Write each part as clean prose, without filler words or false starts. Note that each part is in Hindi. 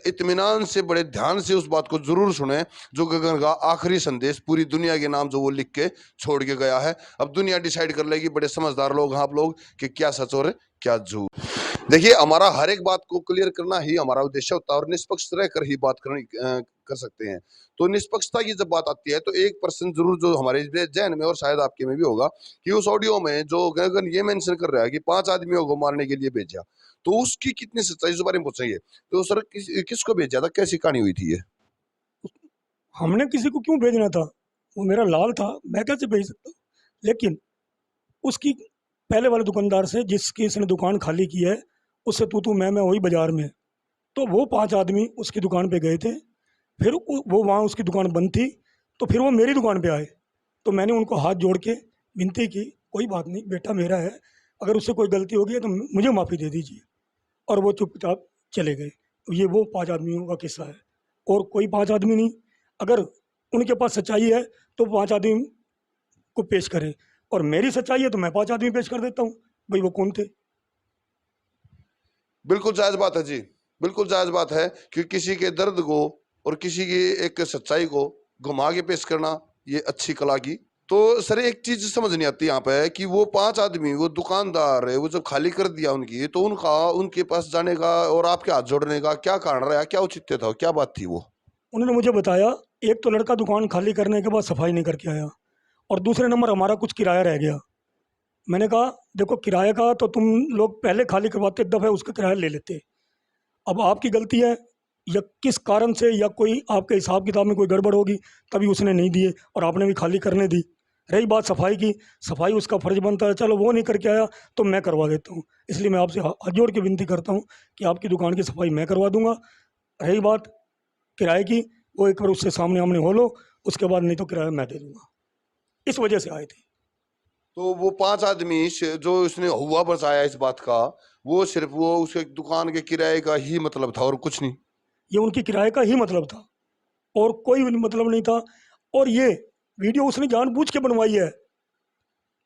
इत्मीनान से, बड़े ध्यान से उस बात को जरूर सुने जो गगन का आखिरी संदेश पूरी दुनिया के नाम जो वो लिख के छोड़ के गया है। अब दुनिया डिसाइड कर लेगी, बड़े समझदार लोग हैं आप लोग, कि क्या सच और क्या झूठ। देखिए, हमारा हर एक बात को क्लियर करना ही हमारा उद्देश्य होता है और निष्पक्ष रहकर ही बात करनी कर सकते हैं। तो निष्पक्षता की जब बात आती है तो एक पर्सन जरूर जो हमारे जहन में और शायद आपके में भी होगा कि उस ऑडियो में जो गगन ये मेंशन कर रहा है कि 5 आदमियों को मारने के लिए भेजा, तो उसकी कितनी सच्चाई इस बारे में पूछेंगे। तो सर किसको भेजा था, कैसी कहानी हुई थी ये? हमने किसी को क्यों भेजना था? वो मेरा लाल था, मैं कैसे भेज सकता हूँ? लेकिन उसकी पहले वाले दुकानदार से जिसकी इसने दुकान खाली की है, उससे तू मैं वही बाजार में। तो वो 5 आदमी उसकी दुकान पे गए थे। फिर वो वहाँ उसकी दुकान बंद थी, तो फिर वो मेरी दुकान पे आए। तो मैंने उनको हाथ जोड़ के विनती की, कोई बात नहीं बेटा मेरा है, अगर उससे कोई गलती होगी है तो मुझे माफ़ी दे दीजिए। और वो चुपचाप चले गए। तो ये वो 5 आदमियों का किस्सा है, और कोई 5 आदमी नहीं। अगर उनके पास सच्चाई है तो 5 आदमी को पेश करें, और मेरी सच्चाई है तो मैं 5 आदमी पेश कर देता हूँ। भाई वो कौन थे? बिल्कुल जायज बात है जी, बिल्कुल जायज बात है कि किसी के दर्द को और किसी की एक सच्चाई को घुमा के पेश करना ये अच्छी कला की। तो सर एक चीज समझ नहीं आती यहाँ पे कि वो 5 आदमी, वो दुकानदार है, वो जब खाली कर दिया उनकी, तो उनका उनके पास जाने का और आपके हाथ जोड़ने का क्या कारण रहा, क्या औचित्य था, क्या बात थी वो? उन्होंने मुझे बताया, एक तो लड़का दुकान खाली करने के बाद सफाई नहीं करके आया, और दूसरे नंबर हमारा कुछ किराया रह गया। मैंने कहा देखो, किराए का तो तुम लोग पहले खाली करवाते, एक दफ़े उसका किराया ले लेते। अब आपकी गलती है या किस कारण से, या कोई आपके हिसाब किताब में कोई गड़बड़ होगी तभी उसने नहीं दिए और आपने भी खाली करने दी। रही बात सफाई की, सफाई उसका फ़र्ज बनता है, चलो वो नहीं करके आया तो मैं करवा देता हूँ। इसलिए मैं आपसे हाथ जोड़ के विनती करता हूँ कि आपकी दुकान की सफाई मैं करवा दूंगा। रही बात किराए की, वो एक बार उससे सामने आमने हो लो, उसके बाद नहीं तो किराया मैं दे दूंगा। इस वजह से आए थे। तो वो 5 आदमी जो उसने हुआ बचाया इस बात का, वो सिर्फ वो उसके दुकान के किराए का ही मतलब था और कुछ नहीं? ये उनकी किराए का ही मतलब था, और कोई भी मतलब नहीं था। और ये वीडियो उसने जानबूझ के बनवाई है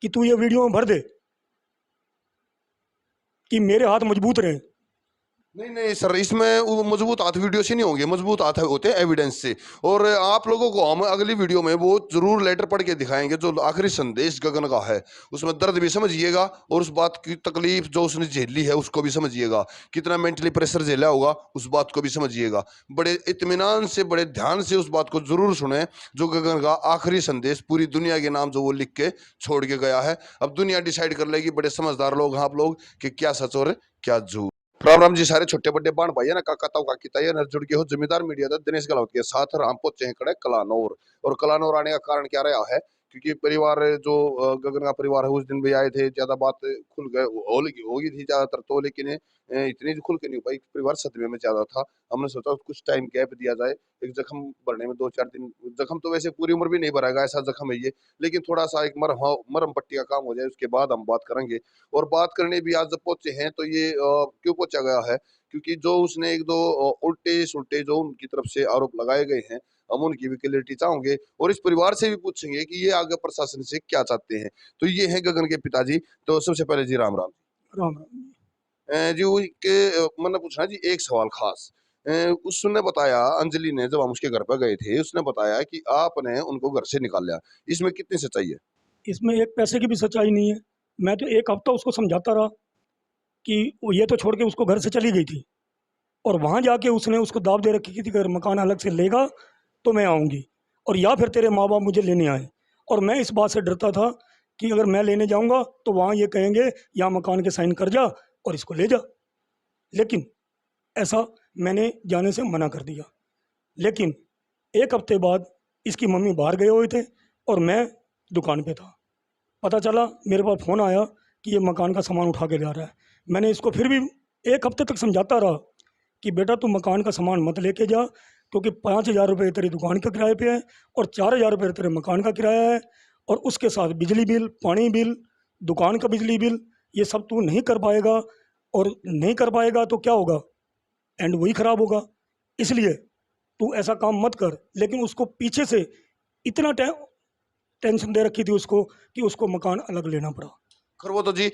कि तू ये वीडियो में भर दे कि मेरे हाथ मजबूत रहे। नहीं नहीं सर, इसमें वो मजबूत हाथ वीडियो से नहीं होंगे, मजबूत हाथ होते हैं एविडेंस से। और आप लोगों को हम अगली वीडियो में वो जरूर लेटर पढ़ के दिखाएंगे जो आखिरी संदेश गगन का है। उसमें दर्द भी समझिएगा और उस बात की तकलीफ जो उसने झेली है उसको भी समझिएगा, कितना मेंटली प्रेशर झेला होगा उस बात को भी समझिएगा। बड़े इत्मीनान से, बड़े ध्यान से उस बात को जरूर सुने जो गगन का आखिरी संदेश पूरी दुनिया के नाम जो वो लिख के छोड़ के गया है। अब दुनिया डिसाइड कर लेगी, बड़े समझदार लोग हैं आप लोग, कि क्या सच और क्या झूठ। राम राम जी सारे छोटे बड़े बाण भाई है ना, काका ताऊ काकी ताई है ना, जुड़ के हो जमींदार मीडिया दा दिनेश गलावत के साथ हम पहुंचे हैं कड़े कलानौर। और कलानौर आने का कारण क्या रहा है, क्योंकि परिवार जो गगन का परिवार है उस दिन भी आए थे, ज्यादा बात खुल गए होगी थी ज्यादातर तो, लेकिन इतनी खुल के नहीं हो पाई, परिवार सदमे में ज्यादा था। हमने सोचा कुछ टाइम गैप दिया जाए, एक जख्म भरने में 2-4 दिन, जख्म तो वैसे पूरी उम्र भी नहीं भराएगा ऐसा जख्म है ये, लेकिन थोड़ा सा एक मरहम पट्टी का काम हो जाए उसके बाद हम बात करेंगे। और बात करने भी आज जब पहुंचे हैं तो ये क्यों पहुंचा गया है, क्योंकि जो उसने एक दो उल्टे सुल्टे जो उनकी तरफ से आरोप लगाए गए हैं, हम उनकी भी क्लियरिटी चाहेंगे और इस परिवार से भी पूछेंगे कि ये आगे प्रशासन से क्या चाहते हैं। तो ये है गगन के पिताजी। तो सबसे पहले जी राम राम। राम राम। जी वो के मैंने पूछना जी एक सवाल खास। उसने बताया, अंजलि ने, जब हम उसके घर पर गए थे उसने बताया कि आपने उनको घर से निकाल लिया, इसमें कितनी सच्चाई है? इसमें एक पैसे की भी सच्चाई नहीं है। मैं तो एक हफ्ता उसको समझाता रहा कि वो ये तो छोड़ के उसको घर से चली गई थी, और वहाँ जाके उसने उसको दाव दे रखी थी, अगर मकान अलग से लेगा तो मैं आऊँगी, और या फिर तेरे माँ बाप मुझे लेने आए। और मैं इस बात से डरता था कि अगर मैं लेने जाऊँगा तो वहाँ ये कहेंगे यहाँ मकान के साइन कर जा और इसको ले जा। लेकिन ऐसा मैंने जाने से मना कर दिया। लेकिन एक हफ्ते बाद इसकी मम्मी बाहर गए हुए थे और मैं दुकान पे था। पता चला, मेरे पास फ़ोन आया कि ये मकान का सामान उठा के जा रहा है। मैंने इसको फिर भी एक हफ्ते तक समझाता रहा कि बेटा तू मकान का सामान मत लेके जा, क्योंकि 5,000 रुपये तेरी दुकान के किराए पे है और 4,000 रुपये तेरे मकान का किराया है, और उसके साथ बिजली बिल, पानी बिल, दुकान का बिजली बिल, ये सब तू नहीं कर पाएगा। और नहीं कर पाएगा तो क्या होगा? एंड वही ख़राब होगा। इसलिए तू ऐसा काम मत कर। लेकिन उसको पीछे से इतना टेंशन दे रखी थी उसको कि उसको मकान अलग लेना पड़ा। खैर वो तो जी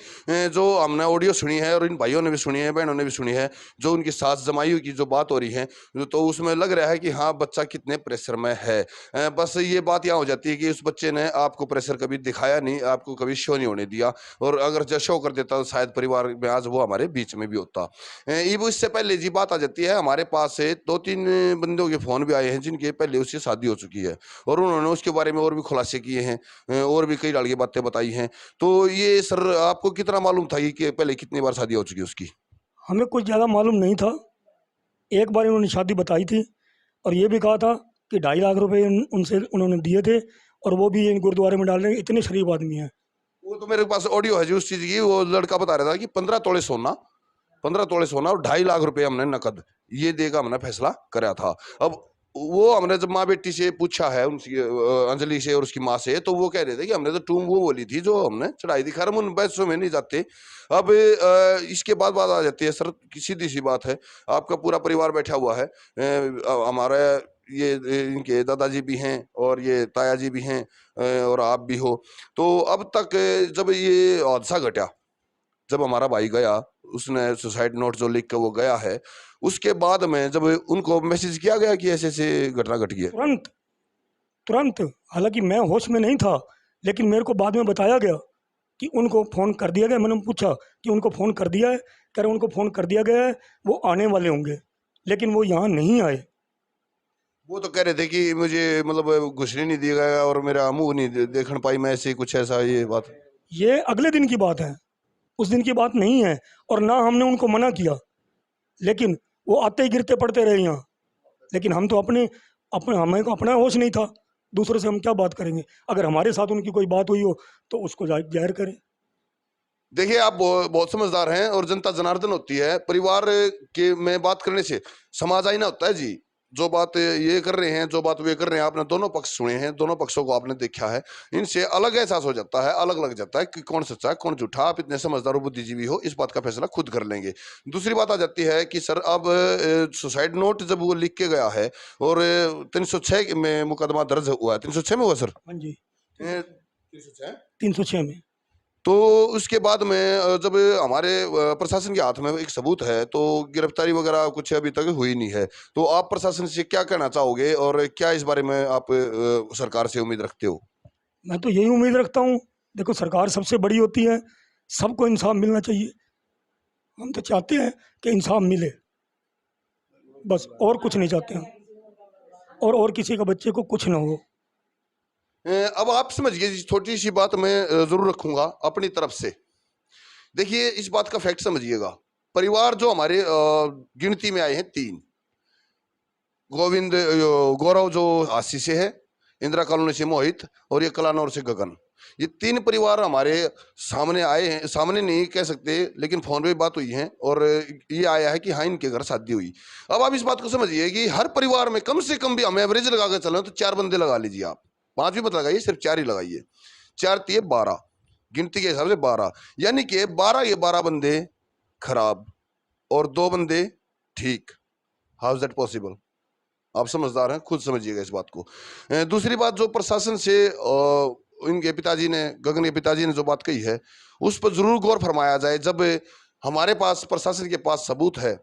जो हमने ऑडियो सुनी है और इन भाइयों ने भी सुनी है, बहनों ने भी सुनी है, जो उनकी सास जमाई की जो बात हो रही है, तो उसमें लग रहा है कि हाँ बच्चा कितने प्रेशर में है। बस ये बात यहाँ हो जाती है कि उस बच्चे ने आपको प्रेशर कभी दिखाया नहीं, आपको कभी शो नहीं होने दिया, और अगर जो शो कर देता तो शायद परिवार में आज वो हमारे बीच में भी होता। ये वो इससे पहले जी बात आ जाती है, हमारे पास से 2-3 बंदों के फ़ोन भी आए हैं जिनके पहले उससे शादी हो चुकी है, और उन्होंने उसके बारे में और भी खुलासे किए हैं, और भी कई डाल की बातें बताई हैं। तो ये सर आपको कितना मालूम था कि पहले कितनी बार शादी हो चुकी है उसकी? हमें कुछ ज़्यादा मालूम नहीं था। एक बार इन्होंने शादी बताई थी और ये भी कहा था कि 2.5 लाख रुपए उनसे उन्होंने दिए थे, और वो भी इन गुरुद्वारे में डाल रहे हैं, इतने शरीफ आदमी हैं। वो तो मेरे पास ऑडियो है जी उस चीज़ की, वो लड़का बता रहा था कि 15 तोले सोना, 15 तोले सोना और 2.5 लाख रुपए हमने नकद ये देकर हमने फैसला करा था। अब वो हमने जब माँ बेटी से पूछा है, उनकी अंजलि से और उसकी माँ से, तो वो कह रहे थे कि हमने तो टूम वो बोली थी जो हमने चढ़ाई थी। खैर हम उन बहसों में नहीं जाते। अब इसके बाद बात आ जाती है सर, सीधी सी बात है, आपका पूरा परिवार बैठा हुआ है, हमारा ये इनके दादाजी भी हैं और ये ताया जी भी हैं, और आप भी हो। तो अब तक जब ये हादसा घटा, जब हमारा भाई गया, उसने सुसाइड नोट जो लिख के वो गया है, उसके बाद में जब उनको मैसेज किया गया कि ऐसे-ऐसे घटना घट गई है। तुरंत तुरंत, हालांकि मैं होश में नहीं था, लेकिन मेरे को बाद में बताया गया कि उनको फ़ोन कर दिया गया। मैंने पूछा कि उनको फ़ोन कर दिया है? कह रहे उनको फ़ोन कर दिया गया है, वो आने वाले होंगे, लेकिन वो यहाँ नहीं आए। वो तो कह रहे थे कि मुझे मतलब घुसने नहीं दिया गया और मेरा मुँह नहीं देखने पाई मैं, ऐसे ही कुछ ऐसा ये बात। ये अगले दिन की बात है, उस दिन की बात नहीं है। और ना हमने उनको मना किया, लेकिन वो आते ही गिरते पड़ते रहे यहाँ। लेकिन हम तो अपने अपने हमें को अपना होश नहीं था, दूसरों से हम क्या बात करेंगे? अगर हमारे साथ उनकी कोई बात हुई हो तो उसको जाहिर करें। देखिए आप बहुत समझदार हैं, और जनता जनार्दन होती है, परिवार के में बात करने से समाज आईना होता है जी। जो बात ये कर रहे हैं, जो बात वे कर रहे हैं, आपने दोनों पक्ष सुने हैं, दोनों पक्षों को आपने देखा है, इनसे अलग एहसास हो जाता है, अलग लग जाता है कि कौन सच्चा है कौन झूठा। आप इतने समझदार और बुद्धिजीवी हो, इस बात का फैसला खुद कर लेंगे। दूसरी बात आ जाती है कि सर अब सुसाइड नोट जब वो लिख के गया है, और 306 में मुकदमा दर्ज हुआ है, 306 में हुआ सर, हाँ जी, 306। 306 में। तो उसके बाद में जब हमारे प्रशासन के हाथ में एक सबूत है, तो गिरफ्तारी वगैरह कुछ अभी तक हुई नहीं है। तो आप प्रशासन से क्या कहना चाहोगे, और क्या इस बारे में आप सरकार से उम्मीद रखते हो? मैं तो यही उम्मीद रखता हूँ, देखो सरकार सबसे बड़ी होती है, सबको इंसाफ मिलना चाहिए। हम तो चाहते हैं कि इंसाफ मिले, बस, और कुछ नहीं चाहते हम। और किसी का बच्चे को कुछ ना हो। अब आप समझिए, छोटी सी बात मैं जरूर रखूंगा अपनी तरफ से। देखिए इस बात का फैक्ट समझिएगा, परिवार जो हमारे गिनती में आए हैं 3, गोविंद गौरव जो आशी से है, इंदिरा कॉलोनी से मोहित, और ये कलानौर से गगन। ये 3 परिवार हमारे सामने आए हैं, सामने नहीं कह सकते लेकिन फोन पे बात हुई है, और ये आया है कि हाँ इनके घर शादी हुई। अब आप इस बात को समझिए कि हर परिवार में कम से कम भी हम एवरेज लगा कर चलें तो 4 बंदे लगा लीजिए आप, 5 भी मत लगाइए, सिर्फ 4 ही लगाइए। 4 तिये 12, गिनती के हिसाब से 12, यानी कि 12 ये 12 बंदे खराब और 2 बंदे ठीक। How is that possible? आप समझदार हैं, खुद समझिएगा इस बात को। दूसरी बात, जो प्रशासन से इनके पिताजी ने, गगन के पिताजी ने जो बात कही है, उस पर जरूर गौर फरमाया जाए। जब हमारे पास, प्रशासन के पास सबूत है,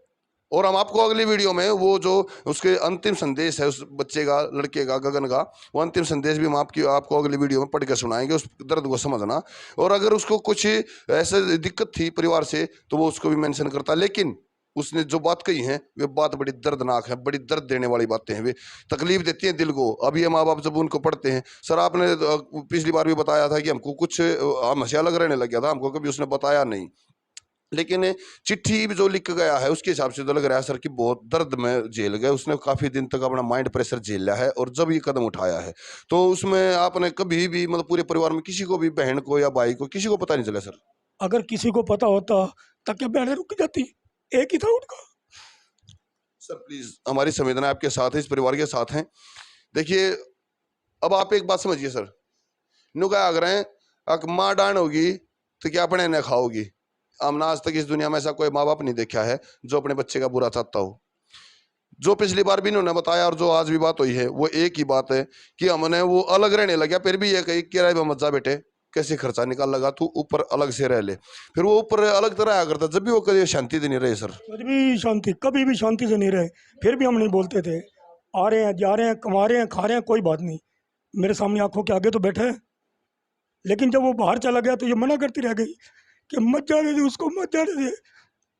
और हम आपको अगली वीडियो में वो जो उसके अंतिम संदेश है उस बच्चे का, लड़के का, गगन का, वो अंतिम संदेश भी हम आपको अगली वीडियो में पढ़ के सुनाएंगे, उस दर्द को समझना। और अगर उसको कुछ ऐसे दिक्कत थी परिवार से तो वो उसको भी मेंशन करता, लेकिन उसने जो बात कही है वे बात बड़ी दर्दनाक है, बड़ी दर्द देने वाली बातें हैं, वे तकलीफ देती हैं दिल को। अभी ये माँ बाप जब उनको पढ़ते हैं, सर आपने पिछली बार भी बताया था कि हमको कुछ हमेशा अलग रहने लग गया था, हमको कभी उसने बताया नहीं, लेकिन चिट्ठी जो लिख के गया है उसके हिसाब से तो लग रहा है सर कि बहुत दर्द में झेल गए, उसने काफी दिन तक अपना माइंड प्रेशर झेल लिया है, और जब ये कदम उठाया है तो उसमें आपने कभी भी मतलब पूरे परिवार में किसी को भी, बहन को या भाई को, किसी को पता नहीं चला सर? अगर किसी को पता होता तब क्या बहनें रुक जाती? एक ही था उनका। सर प्लीज, हमारी संवेदना आपके साथ है, इस परिवार के साथ हैं। देखिए अब आप एक बात समझिए सर, नुका अगर अक माँ डांड होगी तो क्या अपने न खाओगी? हमने आज तक इस दुनिया में ऐसा कोई माँ बाप नहीं देखा है जो अपने बच्चे का बुरा चाहता हो। जो पिछली बार भी इन्होंने बताया और जो आज भी बात हुई है, वो एक ही बात है कि हमने वो अलग रहने लगे, फिर भी ये कही कि मत जा बेटे, कैसे खर्चा निकाल लगा, तू ऊपर अलग से रह ले। फिर वो ऊपर अलग तरह आया करता, जब भी वो कभी शांति से नहीं रहे सर। कभी भी शांति से नहीं रहे, फिर भी हम नहीं बोलते थे। आ रहे हैं, जा रहे हैं, कमा रहे हैं, खा रहे हैं, कोई बात नहीं, मेरे सामने आंखों के आगे तो बैठे हैं। लेकिन जब वो बाहर चला गया तो ये मना करती रह गई कि मत जाने दे उसको, मत जाने दे।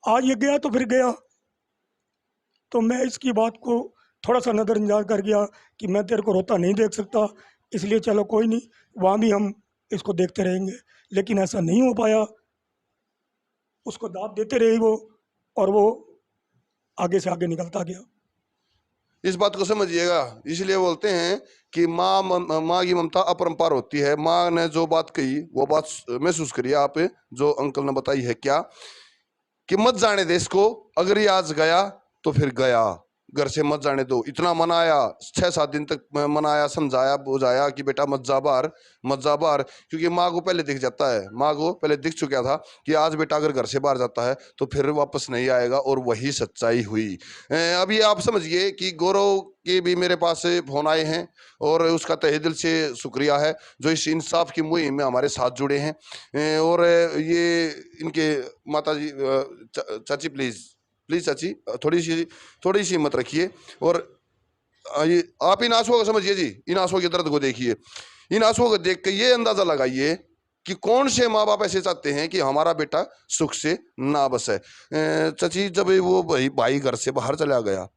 आज ये गया तो फिर गया। तो मैं इसकी बात को थोड़ा सा नज़रअंदाज कर गया कि मैं तेरे को रोता नहीं देख सकता, इसलिए चलो कोई नहीं, वहाँ भी हम इसको देखते रहेंगे। लेकिन ऐसा नहीं हो पाया, उसको दाब देते रहे वो, और वो आगे से आगे निकलता गया। इस बात को समझिएगा, इसलिए बोलते हैं कि माँ की ममता अपरंपार होती है। माँ ने जो बात कही वो बात महसूस करिए आप, जो अंकल ने बताई है क्या, कि मत जाने दे इसको, अगर ये आज गया तो फिर गया, घर से मत जाने दो। इतना मनाया, 6-7 दिन तक मनाया, समझाया, बुझाया कि बेटा मत जा बाहर, मत जा बाहर, क्योंकि माँ को पहले दिख जाता है, माँ को पहले दिख चुका था कि आज बेटा अगर घर से बाहर जाता है तो फिर वापस नहीं आएगा, और वही सच्चाई हुई। अभी आप समझिए कि गौरव के भी मेरे पास फोन आए हैं, और उसका तहे दिल से शुक्रिया है जो इस इंसाफ की मुहिम में हमारे साथ जुड़े हैं। और ये इनके माता जी, चाची प्लीज़ प्लीज़ चाची, थोड़ी सी हिम्मत रखिए, और ये आप इन आंसुओं को समझिए जी, इन आंसुओं के दर्द को देखिए, इन आंसुओं को देख के ये अंदाजा लगाइए कि कौन से माँ बाप ऐसे चाहते हैं कि हमारा बेटा सुख से ना बसे। चाची, जब वो भाई घर से बाहर चला गया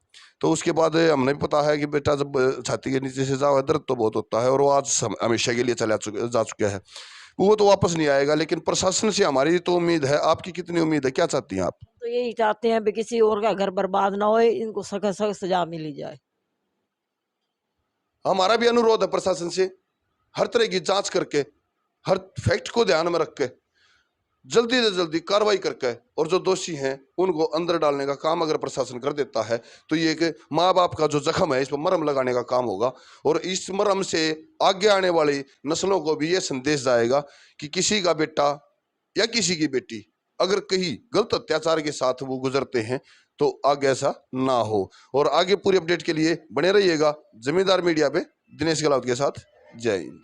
तो उसके बाद हमने भी पता है कि बेटा जब छाती के नीचे से जाओ दर्द तो बहुत होता है, और वो आज हमेशा के लिए जा चुका है, वो तो वापस नहीं आएगा। लेकिन प्रशासन से हमारी तो उम्मीद है, आपकी कितनी उम्मीद है, क्या चाहती हैं आप? तो यही चाहते हैं भी किसी और का घर बर्बाद ना होए, इनको सख्त सख्त सजा मिली जाए। हमारा भी अनुरोध है प्रशासन से, हर तरह की जांच करके, हर फैक्ट को ध्यान में रख के जल्दी से जल्दी कार्रवाई करके, और जो दोषी हैं उनको अंदर डालने का काम अगर प्रशासन कर देता है तो ये कि माँ बाप का जो जख्म है इस पर मरहम लगाने का काम होगा, और इस मरहम से आगे आने वाली नस्लों को भी ये संदेश जाएगा कि किसी का बेटा या किसी की बेटी अगर कहीं गलत अत्याचार के साथ वो गुजरते हैं तो आगे ऐसा ना हो। और आगे पूरी अपडेट के लिए बने रहिएगा जमींदार मीडिया पे, दिनेश गलावत के साथ। जय हिंद।